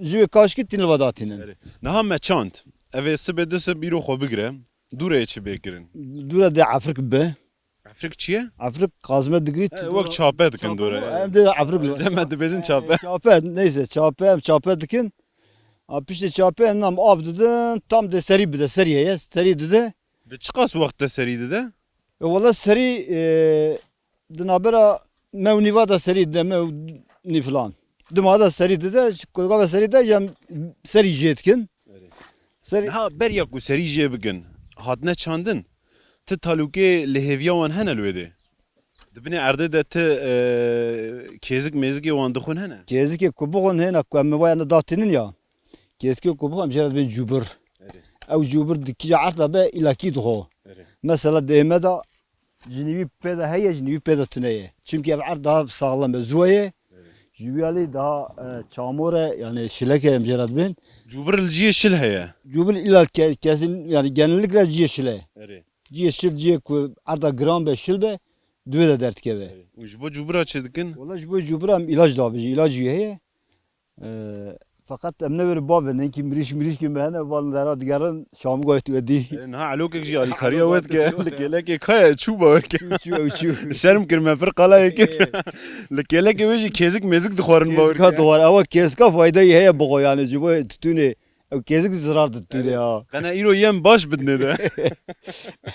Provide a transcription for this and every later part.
jiwe kaşkit tin vadatinen. Niha me çand. Ev sibe dise bîro xwe bigire. Dûrê çi bêkirin. Dura de Afrik be. Efrik çi ye? Afrik kazme digrit. Wek çape dikin dûrê. Hem de Afrik. Cem dibêjin çape. Çape neyse çape dikin. A pişte çape nam ab dedin tam de seri bide seriye seri dedi. Di çi qas wexte serî dide? Valla seri dinabera mevniva da seri de mevni falan. Dima da seri dedi. Koyga ve seri de yem seri jetkin. Seri Niha beriya ku serî jê bikin. Hatine çandin. Ti talûkê li hêviya wan hene li wê de? Dibinê erdê de ti kêzik mêzikê wan dixwin hene? Kezike kubuğun hena kuemme vayana datinin ya. Kezike kubuğum jerat ben cubur. Ev cubur dikice arta be ilaki duho. Mesela deyme da jinivi peda heye jinivi peda tüneye. Çünkü ev art daha sağlam be zuye. Jubiyali daha çamure yani şileke emcerat ben. Cûbir li ciyê şil heye. Cubur ila kesin yani genellikle ciye şile. Ciye şil ciye ku arda gram be şil be. Düve de dert keve. û ji bo cûbira çi dikin? Valla bu cubur hem ilaç da abi ilaç yiye. Fakat emne ver babı ne ki miriş ki ben vallahi dera digarın şamı goytu edi. Niha elokek jî alîkariya wet ke li kêlekê kaya çûba weke. Uçu. Şerm kir me pir qalayekê. Li kêlekê wê jî kêzik mêzik dixwarin bawer Keska doğar ama keska fayda yiye bu yani cibo tutune. O kezik zarar tutune ya. Qena îro yem baş bidne de.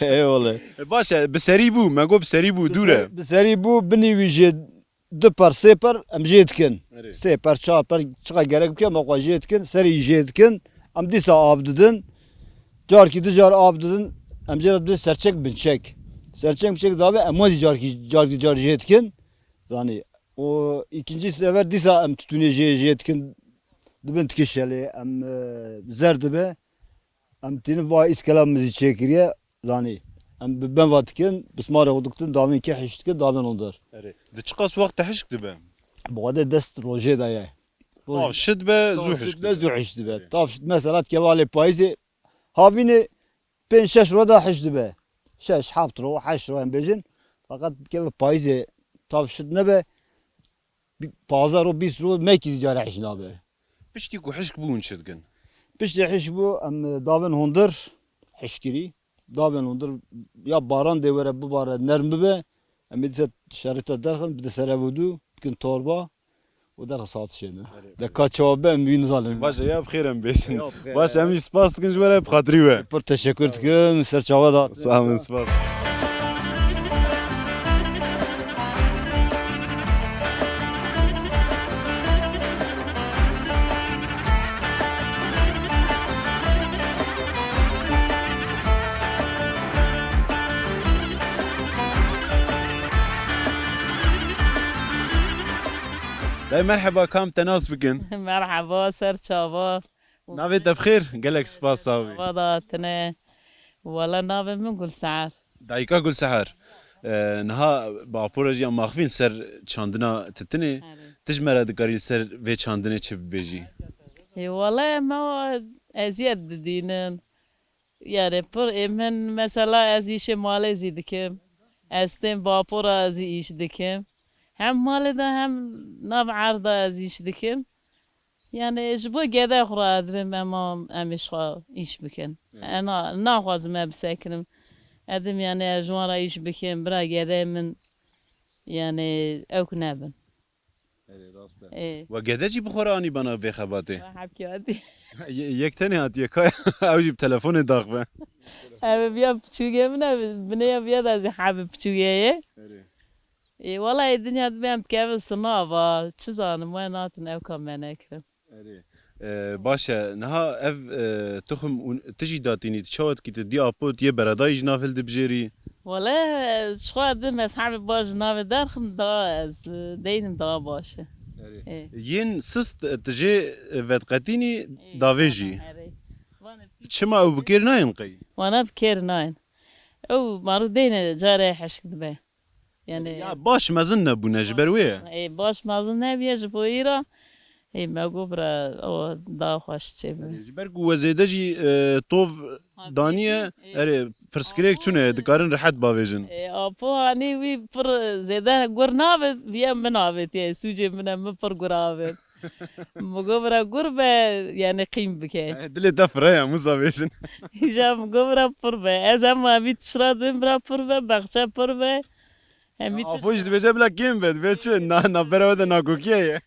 Eyvallah. Baş e bi serî bû me got bi serî bû dûre. Bir seri bu bini vije dü par se par em jetkin. Se par çar par çıka gerek yok ama jetkin seri jetkin. Am disa abdedin. Car ki car abdedin. Em cerat bir serçek binçek. Serçek binçek davi emoji car jetkin. Yani o ikinci sefer disa em tutune jetkin. Dibin tkişeli em zerdi be. Em tini va iskelamımızı çekiriye. Yani em ben vatkin bismara oduktin davin ki hiştkin davin ondur. Di çi qas wexte hişk dibe? Bu kadar dest roje daya. Tav şid be zû hişk Ne zü hişti be. Tav mesela kevale payzi havini 5-6 lira da hişti be. 6 haftro 8 lira em bejin. Fakat keve payzi tav şid ne be. Pazar o 20 lira mekiz cari hişin abi. Piştî ku hişk bûn çi dikin? Pişti hiş bu em davin hondur hişkiri. Davin hondur ya baran devere bu bara nermi be. Em bir de şerite derken bir de serevudu. Bugün torba. O da saat şeyini. De kaçağı ben bir zalim. Baş ya bixêr em bêjin. Ya bixêr. Baş em jî spas dikin ji we re bi xatirî we. Pır teşekkür ederim. Serçava da. Sağ olun spas. Dayı merhaba kam tenas bikin. مرحبا سر چاوا Navê te bixêr gelek spas savî. وضعتنا ولا نابه من كل سعر Dayika Gul Seher. Niha bapora jî maxfîn ser çandina titinê. Tij mere dikarî ser vê çandinê çi bibêjî? والله ما ازيد دينن يعني پر من مثلا از ایش مال زیدکم استم باپورا از ایش دکم هم مال ده هم ناب عرضه از ایش دکم يعني جبو جدا خرا ادرم اما امش خا ایش بکن انا ناخذ ما بسكنم ادم يعني جوارا ایش بکن برا جدا من يعني او كنابن ايه Ve gedecî bixwara anî bana vê xebatê. حبكي ودي Yek tenê hatiye kaya ew jî bi telefonê daxve. أبي بيا بتشوجي من بنية بيا ده زي حابب بتشوجي إيه والله الدنيا بيا كيف الصنابة تشزان وين ناتن أو كمان أكرم Baş e niha ev tuxum tijî datînî çawet kî tu dî apot yê beredayî ji navê dibijêrî. والله شو قدم أصحابي باش نافي دارخم دا از دينم دا باشه إيه Yên sist tu jê vedqetînî davê jî. إيه. Çima ew bikêr nayên qey? وأنا بكير ناين أو معروف دينا جاري حشك دبي يعني Ya baş mezin nebûne ji ber wê ye. إيه باش مازن نبيه جبويرا إيه ما قبرة أو دا خوش تشبه Ji ber ku wezêde jî tov daniye erê pirskirêk tune dikarin rihet bavêjin. أبو يعني وي بر زيدان قرنابت بيا منابت يا سوجي من مفر قرابت مقبرة قربة يعني قيم بكي دلی تفره یا مزاویشن إيجا مقبرة قربة أزا ما بيت شراد برا قربة بخشة قربة هميت آفوش دی بجه بلا کیم بد بچه نه بره وده ناکوکیه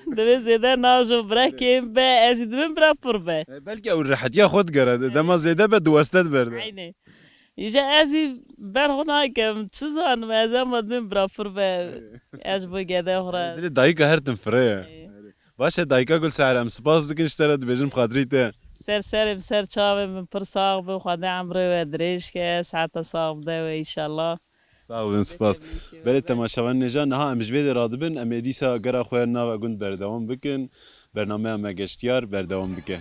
دبي زيادة ناجو برا كيم با أزيد من برا قربة بلکه او رحتیا خود گرد دما زیده به دوستت برده عيني إيجا أزي برغنا كم تشزان ما أزا ما دم برا قربة أجبو قادة أخرى دلی دایکا هر تنفره باشه دایکا گل سعر ام سپاس دکن اشترد بجن بخاطری ته سر بسر چاوي من پر صاغ خدا عمري ودريش که ساعت صاغ ده إن شاء الله sağ olun spas بله تماشاوان نجا نه ام جوید رادبن ام دیسا گرا خویر ناو گوند بردوام بکن برنامه ام گشتیار بردوام دکه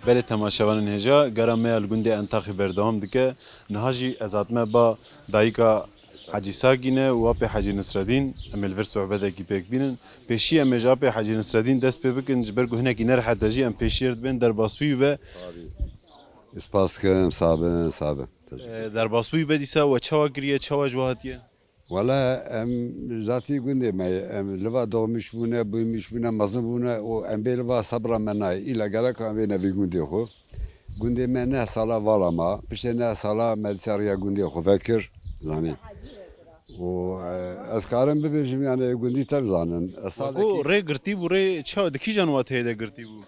بله تماشاوان هجا گرام میل گنده انتخی بردوام دکه نهاجی ازادمه با دایکا حاجی ساگینه و آپ حاجی نصرالدین امل ور صحبت کی پک بینن پیشی ام جاب حاجی نصرالدین دست په بکن جبر گهنه کی نر حد جی ام پیشیرد بین در باسوی و اسپاس کم صابن در باسوی به دیسا و چوا گریه چوا جوهاتیه ولا ام ذاتي قندي ما ام لبا دومش بونا بومش بونا مزن بونا و ام بيلبا صبر منا الى قالك ام بينا بيقندي خو قندي منا صلا ولا ما بشنا صلا مدساريا قندي خو فكر زاني و اذكارم ببيجم يعني قندي تبزانن او ری گرتی بو ری چوا دکی جنوات هیده گرتی بو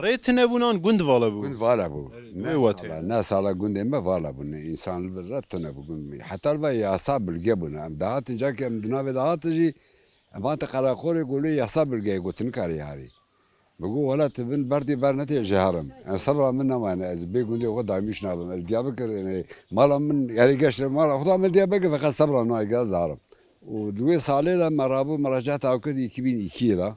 ری تنه بونان گند والا بو قند فالا بو نه وات الناس على قندي ما فالا بو انسان الرتنا بو قندي حتى البا يصاب الجبنا ام دهات جاك ام دناوي دهات جي ما تقرا خوري يقولوا يصاب الجي قلت نكاري هاري بقول ولا تبن بردي برنتي جهرم انا صبر منا ما انا بي قندي غدا مش نابم الديابكر يعني مالا من يعني قاش مالا خدا من الديابكر فقط صبر ما قال زهرم ودوي صالي لما رابو مراجعه او كدي 2002 لا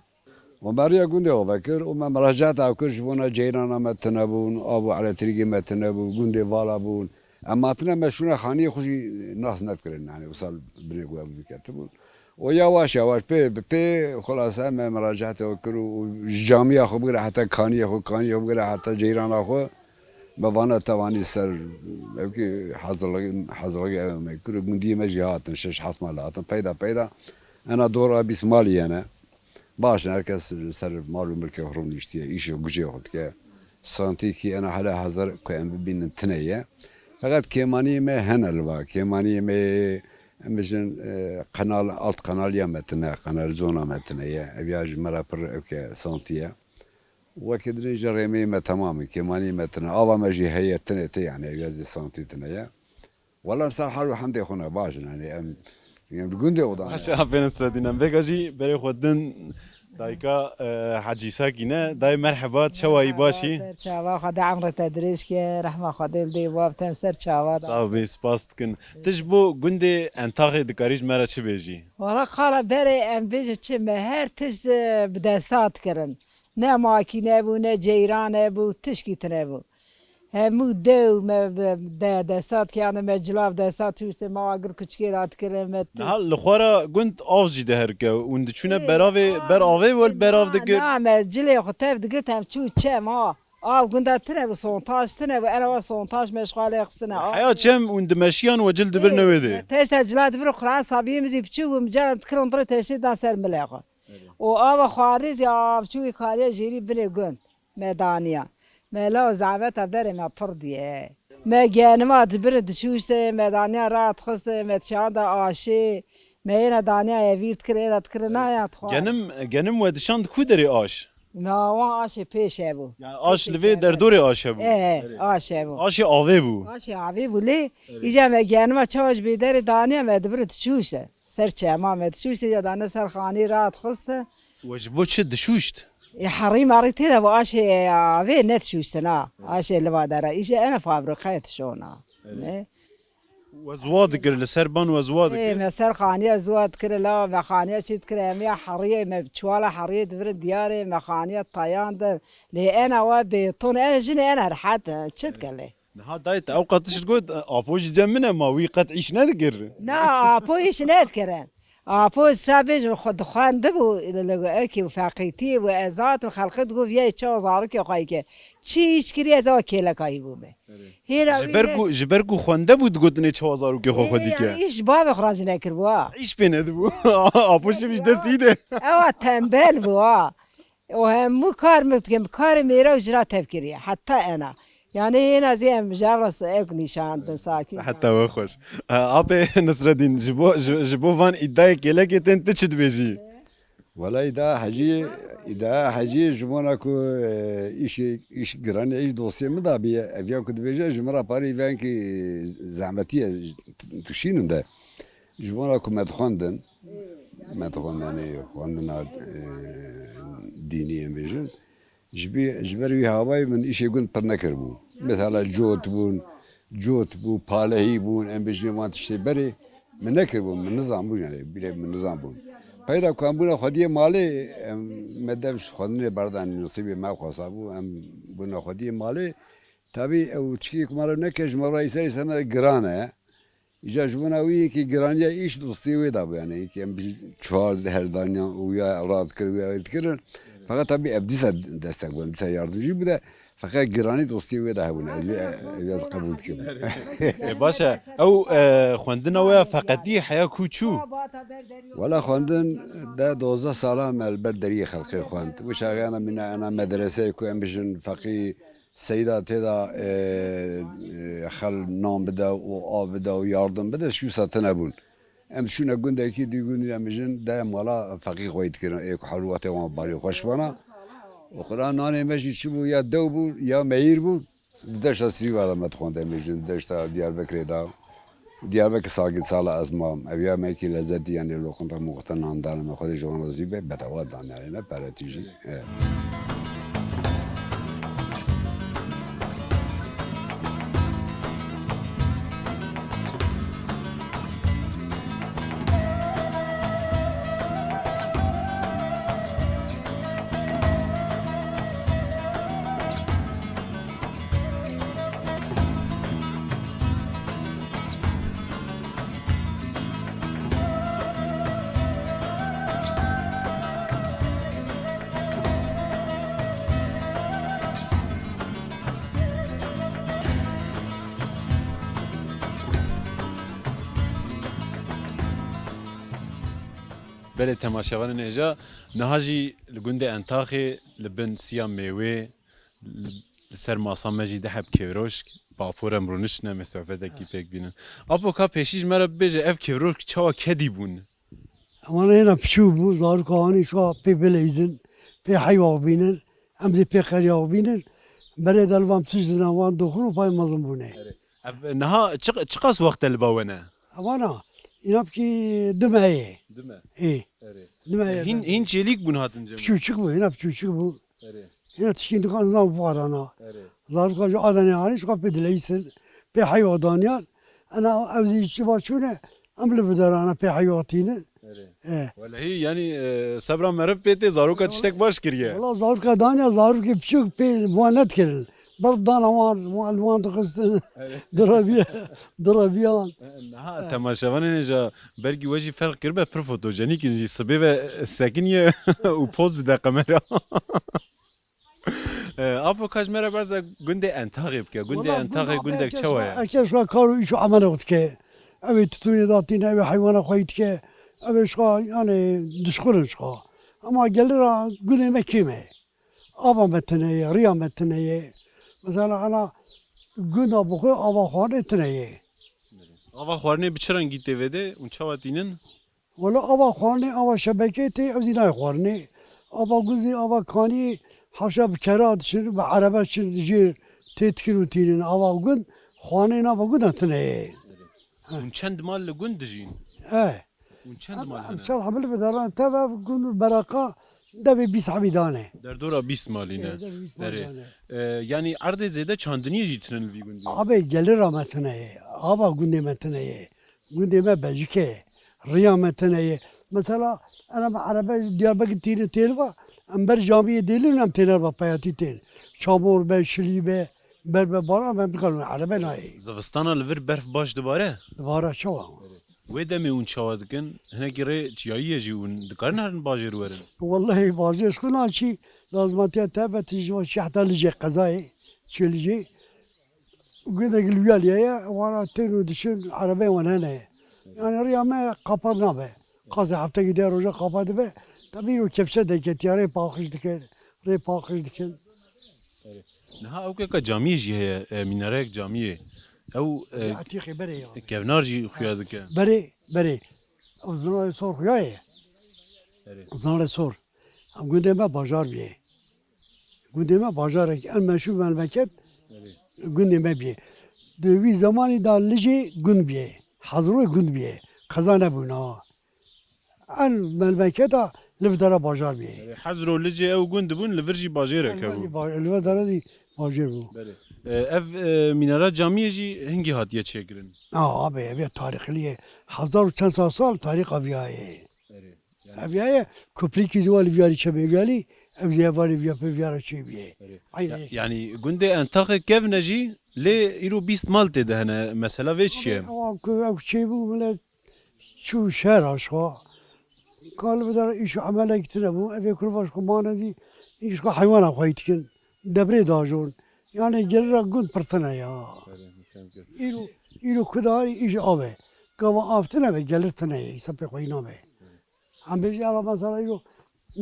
وماريا قندي وفكر وما مراجعه او كل شفونا جيرانا متنبون ابو على طريق متنبون قندي فالا بون اما تنا مشونا خانيه خوشي الناس نفكرن يعني وصل بريق ابو بكتبون ويواش يواش بي خلاص اما مراجعته وكرو جامعه خو بقرا حتى كانيه خو بقرا حتى جيران اخو بوانا تواني سر اوكي حاضر ما كرو قندي مجيات شش حط مالات بيدا انا دور بسمالي انا باش هركس سر مالو ملكه هروم نشتيه ايش وجيه خدك سانتيكي انا حلا حاضر كان بين التنيه فقط كيماني ما هنا الوا كيماني ما مجن قنال الت قنال يمتنا قنال زونا متنا يا ابياج مرا بر اوكي سانتيه وكدري جريمي ما تمام كيماني متنا الله ما جي هي تنتي يعني ابياج سانتي تنيا والله صار حلو حمدي اخونا باش يعني يعني قندي وضع باشه حفين نصرالدین بگاجی برای خودن دایکا حاجی ساگینه دای مرحبا چوایی باشی سر چاوا خدا عمر تدریس که رحمه خدا دی واب تم سر چاوا sağ ol spas dikin tij bu gundê entexê dikarî me re çi bêjî والله خاله بری ام بیج چم هر تش بدستات کرن نه ماکینه بو نه جیرانه بو تشکی تنه بو همو دو ما دستات کیانه مجلاف دستات توست ما اگر کچکی رات کرم ha li xwe re gund av jî diherike û diçûne beravê ber avê wel berav dikir نه مجلی خطف دگرت هم چو چم ها آب گنده تنه بو سونتاج تنه بو انا و سونتاج مشغاله اخستنه heya çem û dimeşiyan we cil dibir newê de تشت جلاد بر قرآن صابيه مزي بتشو مجرد تكرم طري تشت دان سر ملاقه وآب خارج يا بتشوي كاريا جيري بني جند ميدانيا ما لا زعبتها بري ما برديه ما جانمات برد شوشت ميدانيا رات خست ما تشاندا آشي ما هنا دانيا يفيرت كرينا تكرنا يا تخوا genim we dişand ku derê aş ما وان آشي بيش ابو yani aş li vê derdorê aş hebû ايه آشي ابو aşê avê bû آشي عبي بولي إجا ما جانما تشوش بيدار دانيا ما دبرت شوشت سرچه ما ما تشوشت يا دانا سر خاني رات خست we ji bo çi dişûşt يحري مريت هذا واشي في نت شوشتنا اشي اللي بادرة ايش انا فابريكات شونا we ziwa dikir li ser ban we ziwa ايه dikir مسار خانية زوات كره لا ما خانية شيت كره ميا حرية ما بتشوالا حرية تفرد دياري ما خانية طيان ده لي انا وبيطون انا جني انا رحت شت قال لي ha dayet ew qetiş got apoj cem min ma wî qet îş nedikir لا بويش نت كرن آپوز شابج خود خوانده بو اکی و فقیتی و ازات و خلقت گو یه چه زارو که خواهی که چیش کری از آکه لکایی بو به جبرگو خوانده بود گوتنه 4000 که خو خودی که ایش باب خرازی نکر بو ایش بینه بو آپوش بیش دستیده او تنبل بو و همو کار متکم کار میرا و جرا تفکریه حتی انا يعني هنا زي مجرس اك نشان ساكن حتى وخوش ابي نصر الدين جبو فان اداي كيلك انت تشد بيجي ولا إذا حجي جمونا كو إيش جراني إيش دوسية مدا بي أبيا كنت بيجا جمرا باري فان كي زعمتية تشينن ده جمونا كو مدخندن يعني خواندنا دينيا بيجن جبروي هواي من إيش يقول برنكر بون مثلا جوت بون بالهي بون أم بيجي ما تشتي بري من نكر بون من نظام بون يعني بلا من نظام بون پیدا کنم بنا خودی مالی مدامش خودنی بردن نصیبی ما خواستم ام بنا خودی مالی تابی او چی کمارو نکش مرای سری سمت گرانه ایجا جبنا وی کی گرانیه ایش دوستی وی دابو یعنی کی ام چهار هر دنیا ویا راد کردی کردن فقط تابی ابدیس دستک بودم دیس یاردمچی بوده فقط گرانی دوستی وی دابو نه از قبول کردم باشا او خوندنا ويا فقدي حياه كوچو ولا خواندن ده 12 ساله ملبر دري خلقي خواند وشاغانا من انا مدرسه كو امبيشن فقي سيدات هذا خل نام بدا و بدا و yardım بدا شو ساتنا بون ام شو نقول ده كي يقول امبيشن ده مالا فقي خويت كان ايك حلوات و باري خوش بنا وقران انا ماشي شو يا دو بو يا مير بو بدش اسري ولا ما تخوند امبيشن بدش ديار دا Diyarbakır sakin sağla azmam. Evya meki lezzeti yani lokanta muhtan andana me khodi jovan wazibe bedava danare ne paratiji. بله تماشاوان نهجا نهاجی لگنده انتاخی لبن سیام میوه سر ماسام مجی دهب کیروشک باپور امرونش نه مسافت کی پک بینن اپو کا پیشیش مرا بجه اف کیروش چوا کدی بون اما هنا بشو بو زار کهانی شو پی بلیزن پی حیوان بینن امزی پی خریاب بینن برای دلوام تجدن وان دخول و پای مظلوم بونه نها چقاس وقت الباونه اما نه اینا بکی دمایه دمه ای دمایه هین چلیک بون هاتن جم بچوچک بو هنا بچوچک بو هنا تشکین دکان زام بوارنا زار کهانی آدانی هانی شو پی دلیزن پی حیوانیان انا اوزی چی باشونه امل بدرانا پی حیوانینه ولی هی یعنی صبر مرف پیته زارو کا تشتک باش کریه والله زارو كدانيا زارو كي بشوك بي موانات كرن برضه انا وان تخصن درابيان نها تماشاوان نجا بلگی وجی فرق کربه پر فوتوجنیک انجی سبه و سکنیه و پوز ده کامera افو کاج مرا باز گنده انتاقب که گنده انتاقه گنده چواه اكيد شو كارو ايشو عملت كي ابي تتوني داتين ابي حيوان خويت كي ابي شو يعني دشخورن شو اما قال لي قولي ما كيمه ابا متنيه ريا متنيه مثلا انا قلنا بخو ابا خانه تنيه آوا خوارنه بچران گیته وده اون چوا دینن ولا ابا خانه ابا شبكه تي او دينا خانه ابا گوزي ابا كاني حشا بكرات شر بعربه شر جير تتكلو تيرين ابا قن خانه نا بقول تنيه اون چند مال لگون دجین ايه اون چند مال ان هنه شاء الله حمل بدران تبع قن برقه دبي بيس حبيدانه در دورا 20 مالینه یعنی عرض زیده چاندنی جیتنن وی گندی ابي gelir rahmetine aba gündemetine gündeme bejike riyametine mesela ana arabe Diyarbakır tili tel var amber camiye delim nam teler var payati tel çamur be şilibe berbe bara ben bir arabe nay زوستانا لور برف باش دوباره vara çava Wê demê hûn çawa dikin hinekî rê çiyayî jî hûn dikarin herin bajêr werin. والله باجش خنا شي لازماتيا تابت جوا شي حتى لجي قزاي شي لجي وقد الويال يا وانا تيرو دشن عربي وانا هنا يعني ريا ما قبضنا به قاضي حتى يدير رجع قبض به تبينو كيف شدك تياري باخش دكن ري باخش دكن Niha ew keka camiyê jî heye mînareyek camiyê. Ew عتيقي بري kevnar jî xuya dike. بري بري زنار صور خياي زنار صور ام قدام بازار بيه قدام بازارك المشهور مملكت قدام بيه دوی زمانی دا لجی گند بیه حضروی گند بیه خزانه بونا ال مملکتا لفدارا بازار بیه Hezr û licê ew gund bûn li vir jî bajêrek hebû. لفدارا دی بازار بو Ev mînara camiyê jî hingî hatiye çêkirin. abi ev tarihliye hazar و چند سال تاریخ اویایه اویایه کپریکی دوال ویاری چه بیالی ev دیواری ویا پیویارا چه بیه Yani gundê Entexê kevne jî lê îro 20 mal tê de hene mesela vê çi ye? ev çe bu millet çu şehir aşağı قال بدر إيش عمله يكتنبه أبي كل فاش كمان دي إيش كحيوان أخويتكن دبري داجون يعني جرا قد برتنا يا إلو كداري إيش أبي كما أفتنا بجلتنا يسبق وينا به هم بيجي على مثلا إلو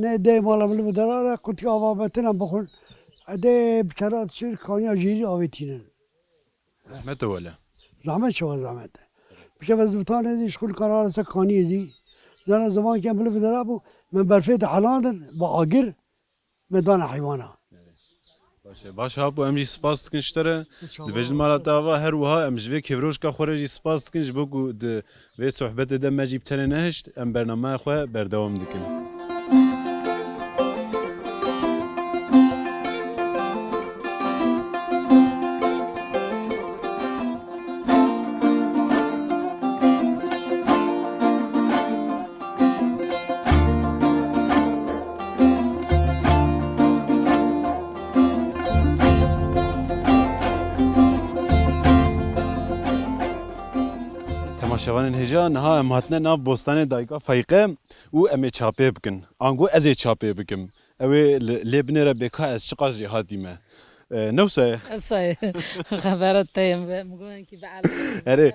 نه ده مالا من بدر كنت أبا بتنا بخون أده بكرات شير كانيا جيري أبيتينن Zahmet öyle. زحمت شو زحمت بكيف الزفتان دي شكل قرار سكاني زي زمان زمان كان بلو بدرابو من برفيت حلادن بآجر ميدان حيوانا Baş hapı em jî spas dikin ji te re. Dibêjin mala te ava her wiha em ji vê kevroşka xwe re jî spas dikin ji bo ku di vê sohbetê de me jî bi tenê nehişt em bernameya xwe berdewam dikin. Temaşevanên hêja niha em hatine nav bostanê dayika Feyqe û em ê çapê bikin. Ango ez ê çapê bikim. Ew ê lê binêre bêka ez çiqas jî hatîme. Newsa ye? صحيح خبرت تيم مقولن كي بعد Erê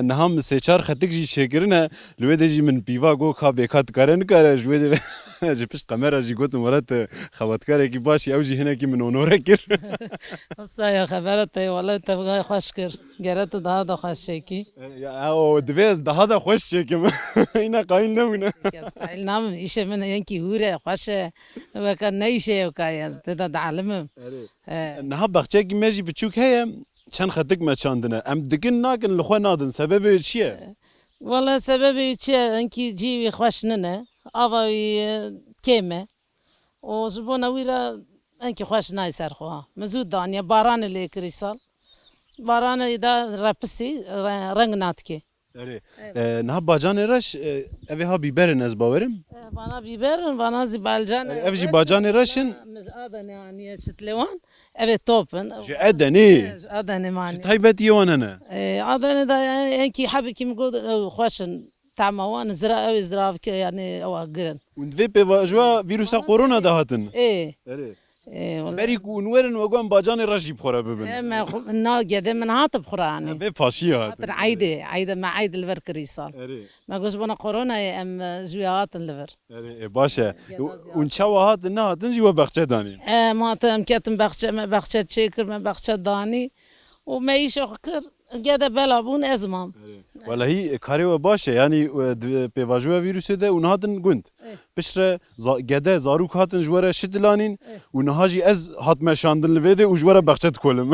niha min sê çar xetik jî çêkirin e li wê de jî min pîva got ka bêka dikare nikare ji wê de ji pişt qemera jî gotim were te xewetkarekî baş ew jî hinekî min onore kir. صحيح خبرت تي والله تبغى خوش كر قرأت هذا خوش شيكي Ew divê ez daha da xweş çêkim. Îna qayîl nebûne. قايل نام إيش من ينكي هورة خوش وكان نيشة وكايز تدا تعلمم Niha bexçeyekî me jî biçûk heye çend xetik me çandine. Em dikin nakin li xwe nadin sebebê çi ye? والله سببي شيء انكي جيبي خوشننا ابوي كيمه وزبونا ويرا انكي خوش ناي سرخوها مزود دانيا باران اللي كريسال باران اذا رابسي رنگ ناتكي Erê. Niha bacanê reş ev ê ha bîberên ez bawerim. bana biber bana zibalcan Ev jî bacanê reşin adane yani şitlevan evet topun ji Edenê. adane Ji mani taybetî wan hene. adane da انكي حبي كي مقول خوشن تعموان زرا او زراف يعني او قرن Û divê pêvajoya vîrusa korona de hatin. ايه Erê. ايه والله Berî ku hûn werin we gon bacanê reş jî bixwara bibin. ما ناقد من هاتب خراني Vê faşiyê hatin. عيدة ما عيد الفر كريسال Erê. ما قوش بنا كورونا ام زويات الفر Erê baş e. Ûn çawa hatin ne hatin jî we bexçe danî. ما تم كاتم بخشة ما بخشة تشيكر ما بخشة داني وما يشوكر قاعدة بلابون ازمام Welahî karê we baş e yanî pêvajoya vîrusê de ûn hatin gund. Piştre gede zarok hatin ji were şidilanîn û niha jî ez hatme şandin li vê de û ji were bexçe dikolim.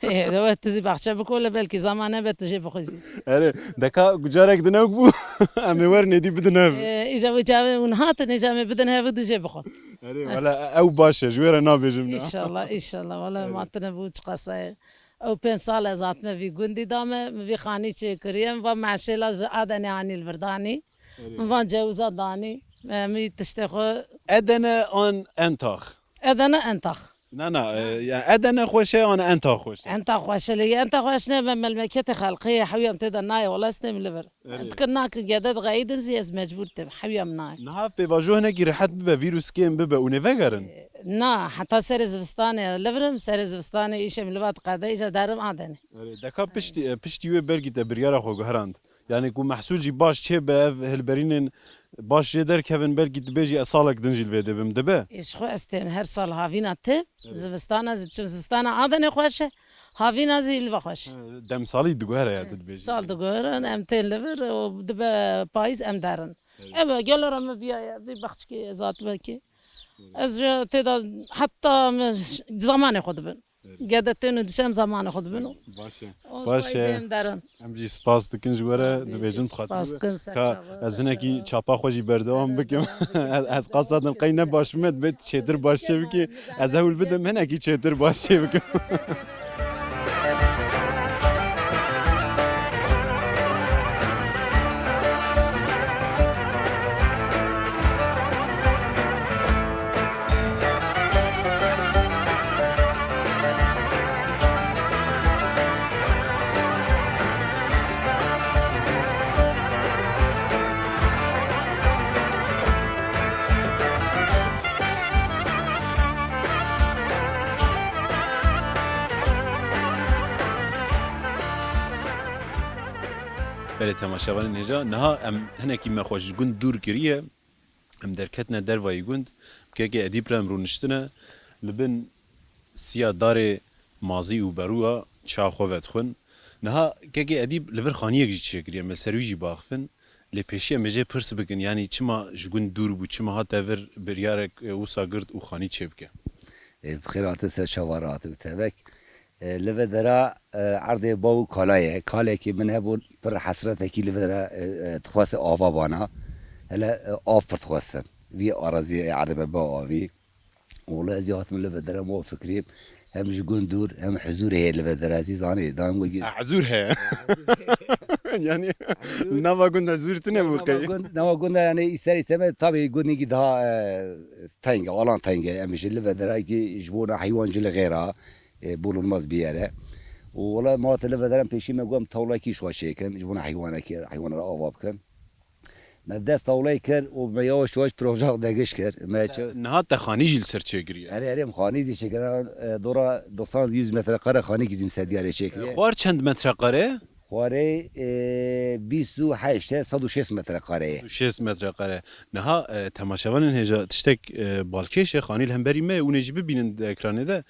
ايه تزي بخشة بكل بلكي زمانه بتجي بخزي Erê deka gucarek din ew bû em ê werin êdî bidin ev. اجا وجا ونهات اجا بدن هذا دجي بخو Erê wela ew baş e ji were nabêjim ان ne. شاء الله ان شاء الله والله ما تنبوش قصايا او 5 سال ذات ما في جندي دامه في خاني كريم ومعشله ادني عن البرداني وان جوزا داني مي تشتخو Edene an Entax. اذن انتخ نه نه يعني ادنا خوشه انا انت خوشه انت خوش لي انت خوش نبى ملمكتي خلقيه حويم تدا ناي ولا استم لبر انت كناك جدد غايد زيز مجبور تب حويم ناي نها بواجه نگی رحت به ویروس کیم به اون وگرن نا حتى سر زفستاني لبرم سر زفستاني ايش ملبات قاده ايش دارم عدني دکا پشتی و برگی تبریار خو گهراند یعنی کو محصول جی باش چه به هلبرینن باش جدر کevin برگی تبیجی اصالک دنجیل ویده بم دبه ايش خو استم هر سال هافينا تب زفستانا زفستانا عدني خوش هافينا زي اللي بخوش دم سالی دگوهره یا تبیجی سال دقورن امتين لبر ودبا بايز ام دارن ابا قال رم بيا في بختكي ذات بكي از تدا حتى زمان خود بن قعدتين دشم زمان خود بنو باشه باشه ام دارن ام جی سپاس دکن جوره دبیجن سپاس خاطر دکن که از اینکی چاپا خوشی بردوام بکم از قصدن قینه باش مد بیت چتر باشه بکی از اول بدم من اکی چتر باشه بکم بله تماشاوان نجا نها ام هنکی ما خوش گند دور کریه ام درکتنا در وای گند که ادیب رم رونشتنه لبن سیا دار مازی و بروه چا خوت خون نها که ادیب لور خانیه گی چه کریه مسرویجی باخفن لپیشی مجه پرس بکن یعنی چما جگند دور بو چما ها تور بریارک و ساگرد و خانی چه بکه بخیرات سر شوارات و تبک لفدرا عرض باو کالایه کاله که من هبون پر حسرت کی لفدرا تخواست آوا بانا هلا آف پر تخواستن وی آرازی عرض با آوی والله ازیات من لفدرا مو فکریم هم جگون دور هم حضور هي لفدرا زیزانی دام وگی حضور هي يعني نوا قلنا زورتنا بقي نوا قلنا يعني استمع طبعا قلنا كده تانجا ولا تانجا مش اللي فدرا كي يجبونا حيوان جل غيرها بولو الماز بياره ولا ما تلف درم پیشی میگم طاوله کیش واشه کن جبون حیوانه که حیوان را آواب کن مبدأ طاوله کر و میاوش واش پروژه دگش کر ما نهات خانی جیل سر چگریه اره مخانی دی شکر دورا 200 متر قره خانی کیزیم سدیاره شکریه خوار چند متر قره خواره 28 106 متر قره 6 متر قره نها تماشاوان هجا تشتك بالکش خانی الهمبری ما و نجیب ببینن اکرانه ده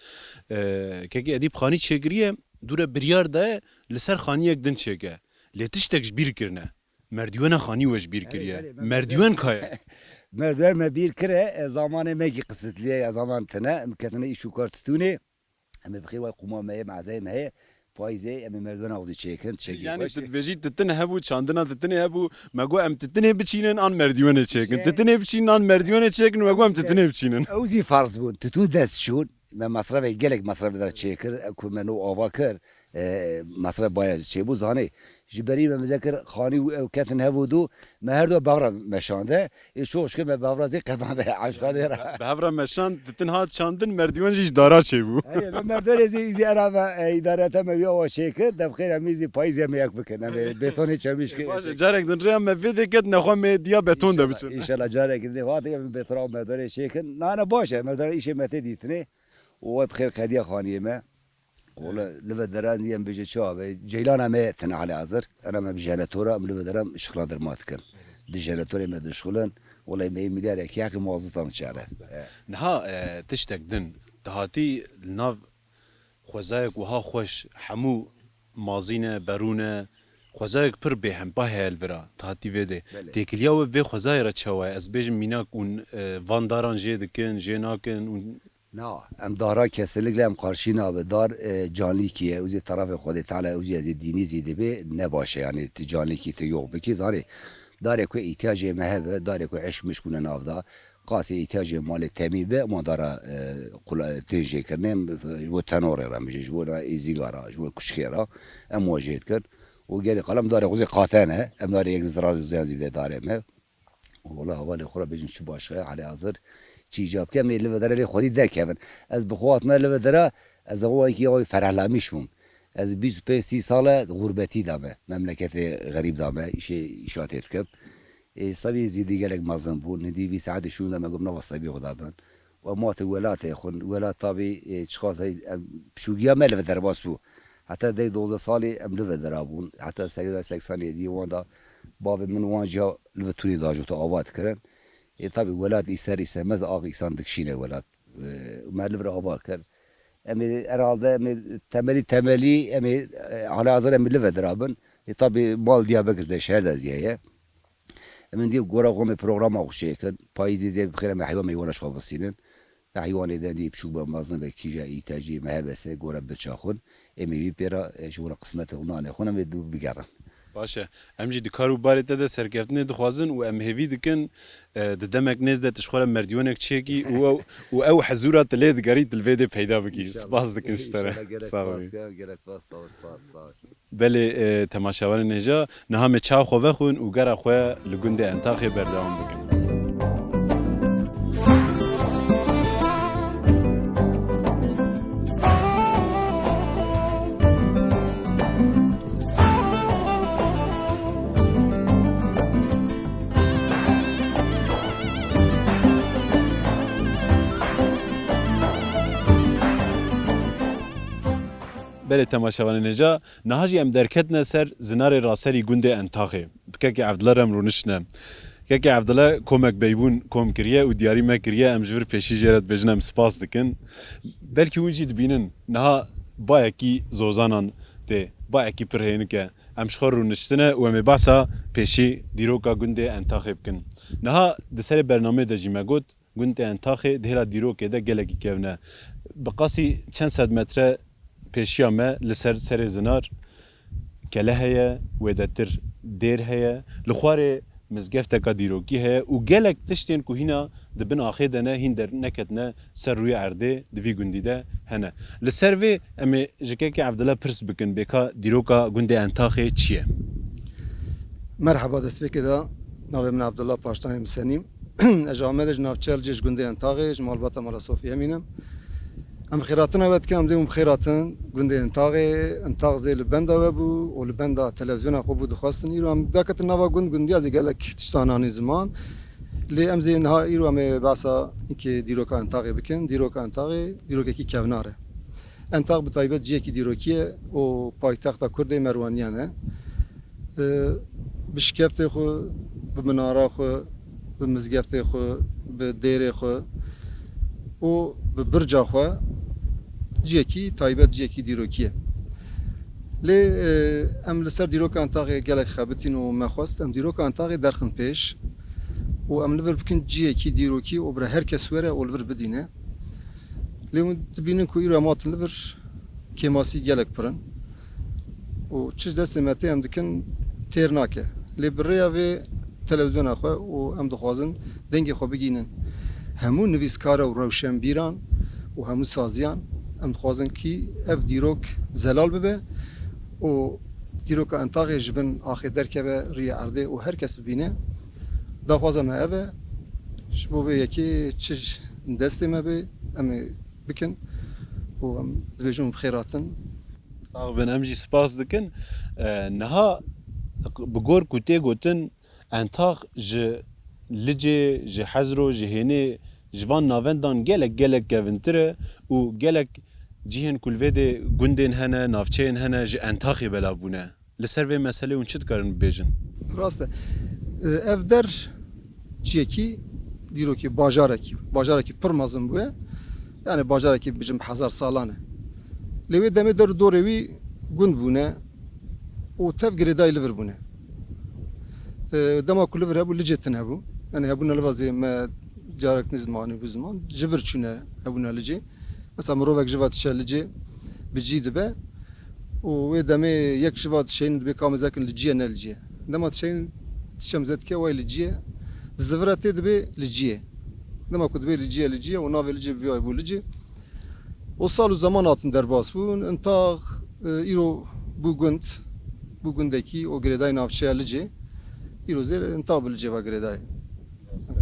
که ادیب خانی چگریه دوره بریار ده لسر خانی یک دن چگه لتشتکش بیر کرنه مردیوان خانی وش بیر کریه مردیوان کایه مردوار ما بیر کره زمان مگی قصتلیه زمان تنه مکتنه ایشو کارتتونه اما بخیر وای قمامه معزه مه پایزه اما مردوان آغزی چیکن چیکی یعنی تدویجی تتنه هبو چاندنا تتنه هبو مگو ام تتنه بچینن آن مردیوان چیکن تتنه بچینن آن مردیوان چیکن مگو ام تتنه بچینن اوزی فرض بود تتو دست شون من مصرف گلک مصرف داره چیکر اکو منو آوا کر مصرف باید چی بود زانه جبری من مذکر خانی و کتن هبودو ما هر دو بغرا مشانده شوش که ما بغرا زی قدانده عشقا دیره بغرا مشان تتنه هات چاندن مردیوان جیش دارا چی بو من مردوار زی انا اداره تا مبیا و شیکر دم خیر میزی پایزی هم یک بکنه بتونه چمیش که باشه جارک دن ریم ویده کد نخوا مدیا بتون ده بچن ان شاء الله جارک دن واتی بترا مردوار شیکر نه باشه مردوار ایش مته دیتنه و بخیر خدیه خانیه ما ولا لفدران يم بيجي شاب جيلان ما تنا على عذر انا ما بجانتورا من لفدران شغلان درمات كان دي جانتورا ما دشغلن ولا ما مليار ياك موظفه مشاره نها تشتك دن تهاتي الناف خوزايك وها خوش حمو مازينه برونه خوزايك پر بهم باه الورا تهاتي وده تكليا و خوزايرا چوا از بيج ميناك اون وانداران جدكن جناكن نه ام دارا کسیلی ام قارشی نابه دار جانلی کیه اوزی طرف خود تعالی اوزی از دینی زیده به نباشه یعنی جانلی کی تو یوق بکی زاری داره کو احتیاج مهبه داره کو عشق مشکونه نافدا قاسی احتیاج مال تمیبه ما داره قل تنجی کرنیم و تنور را میشه جو ایزیگارا جو کشکیرا ام واجد کرد و گری قلم داره اوزی قاطنه ام داره یک زرار زیان زیده داره مه والله حوالی خورا بجن شو باشه علی حاضر چی جاب که می لودره خودی درکن از بخوات ما لودره از هو کی او فرهلامیش بوم از 25 سال غربتی دامه مملکت غریب دامه ایشات کب صبي زيدي قالك ما زنبون ندي في ساعات شو لما قمنا وصبي غضبان ومات ولات يخون ولات طبي اشخاص شو جا مل في درباس بو حتى دي 12 سالي ام لف درابون حتى 80 دي واندا باب من وانجا لفتوري داجو تو آباد كرن طبي ولات يسري سمز اقي صندق شينه ولات ما لف آباد كر امي ارالده تملي امي على ازر ام لف درابن طبي مال ديا بكر زي شهر دزيه من دي جورا قوم برنامج أوشيء كان بايزي زي بخير ما حيوان ما يوانا شو بسينن حيوان إذا دي بشوف بمازن بكيجا يتاجي ما هبسه جورا بتشاخون بي بيرا شو قسمته هنا خونا بدو بيجرن باشه امجی دکارو باری تده سرکفتنه دخوازن و ام هیوی دکن دمک نزده تشخوره مردیونک چیکی و او حضورات لید گری تلویده پیدا بکی سپاس دکن شتره ساوی بله تماشاوان نجا نهام چاو خواه خون و گره خواه لگنده انتاقی بردوام بکن بله تماشاوان نجا نهاجی ام درکت نسر زنار راسری گنده انتاقی بکه عبدالله رم رونشنه که عبدالله کمک بیبون کم کریه و دیاری ما کریه ام جور پیشی جرات بجنم سپاس دکن بلکه اونجی دبینن نه با یکی زوزانان ده با یکی پرهین که ام شخور رونشتنه و ام باسا پیشی دیروکا گنده انتاقی بکن نه دسر برنامه دجی مگود گنده انتاقی دهلا دیروکه ده گلگی کهونه بقاسی چند صد متر پیشیا ما لسر سر زنار کله هیا و دتر دیر هیا لخواره مزگفت کا دیروکی هیا و گلک تشتین کو هینا دبن آخیدنه هیندر نکتنه سر روی عرده دوی گندیده هنه لسر و امی جکه که عبدالله پرس بکن بکا دیروکا گنده انتاخه چیه؟ مرحبا دست بکده ناوی من عبدالله پاشتانی مسنیم اجامدش نافچل جش گنده انتاقه جمال باتا مالا صوفیه مینم ام خيراتنا وقت كام ديهم خيراتن قندي انتاغ زي البندا وابو والبندا تلفزيون اخو بود خواستن يرو ام داكت النوا قندي ازي قالك تشتاناني زمان لي ام زي نها يرو ام باسا كي ديروكا انتاغي بكن ديروكا انتاغي ديروكا كي كافناره انتاغ بتايبت جيكي ديروكيه او بايتاختا كردي مروانيانه بشكفت خو بمناره خو بمزگفت خو بدير خو و ببرجا خو جيكي تايبت جيكي ديروكيه لي ام لسر ديروك انتاغي قالك خابتين وما خواست ام ديروك انتاغي درخن بيش و ام لفر بكن جيكي ديروكي وبرا هركس وره ولفر بدينه لي تبينن كو يرا مات لفر كيماسي قالك برن و تشز دست متي ام دكن تيرناكه لي بريا في تلفزيون اخو و ام دخوازن دنگي خو بگينن همون نویسکارا و روشنبیران و همون سازیان ام خوازن کی اف دیروک زلال ببه و دیروک انتاقی جبن آخر درکه به ری عرده و هر کس ببینه دا خوازم اوه شبوه یکی چش دستی ما به ام بکن و ام دویجون بخیراتن ساغ بن امجی سپاس دکن نها بگور کتی گوتن انتاق لجه جه حزرو جهنه جوان ناوندان گلک گونتره و گلک جهن کلوید گندن هنه نافچین هنه جه انتاخی بلا بونه لسر و مسئله اون چید کارن بیجن راسته اف در چیکی دیرو که باجارکی پر مازن بوه yani bajaraki bizim hazar salane levi deme der dorevi gund bune o tev gredai liver bune dema kulver hebu licetin hebu yani hebuna levazi ma jarak nizmani bu zaman jivir çune hebuna lice mesela morovek jivat şelice bicid be o ve deme yek jivat şeyin be kamizakin lice ne lice dema şeyin tişemzet ke ve lice zıvrat be lice dema kudbe lice o nave lice bir ay bu lice o salu zaman atın derbas bu entağ iro bu gündeki o greday navçaya lice iro zer entağ lice va greday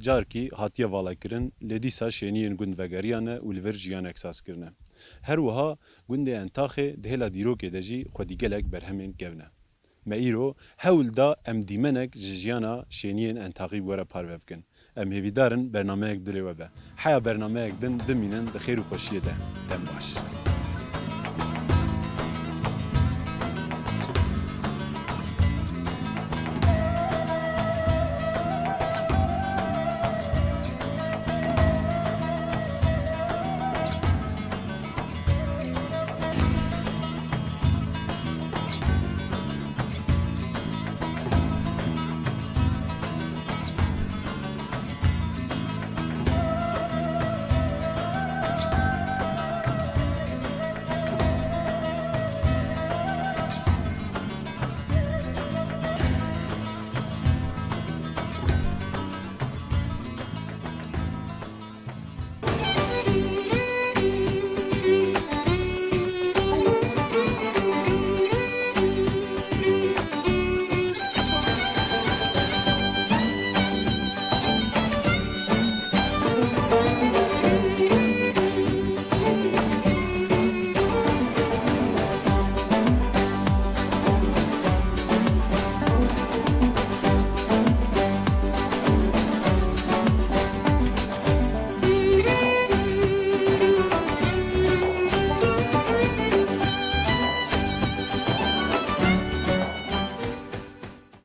carkî hatiye valakirin lê dîsa şeniyên gund vegeriyan e û li vir jiyan eksas kirine. Her wiha gundê Entaxê di hêla dîrokê de jî xwedî gelek berhemên kevne. Me îro hewl da em dîmenek ji jiyana şeniyên Entaxî were parve bikin. Em hêvîdarin bernameyek dilê we be. Heya bernameyek din bimînin di xêr û xweşiyê de. Dem baş.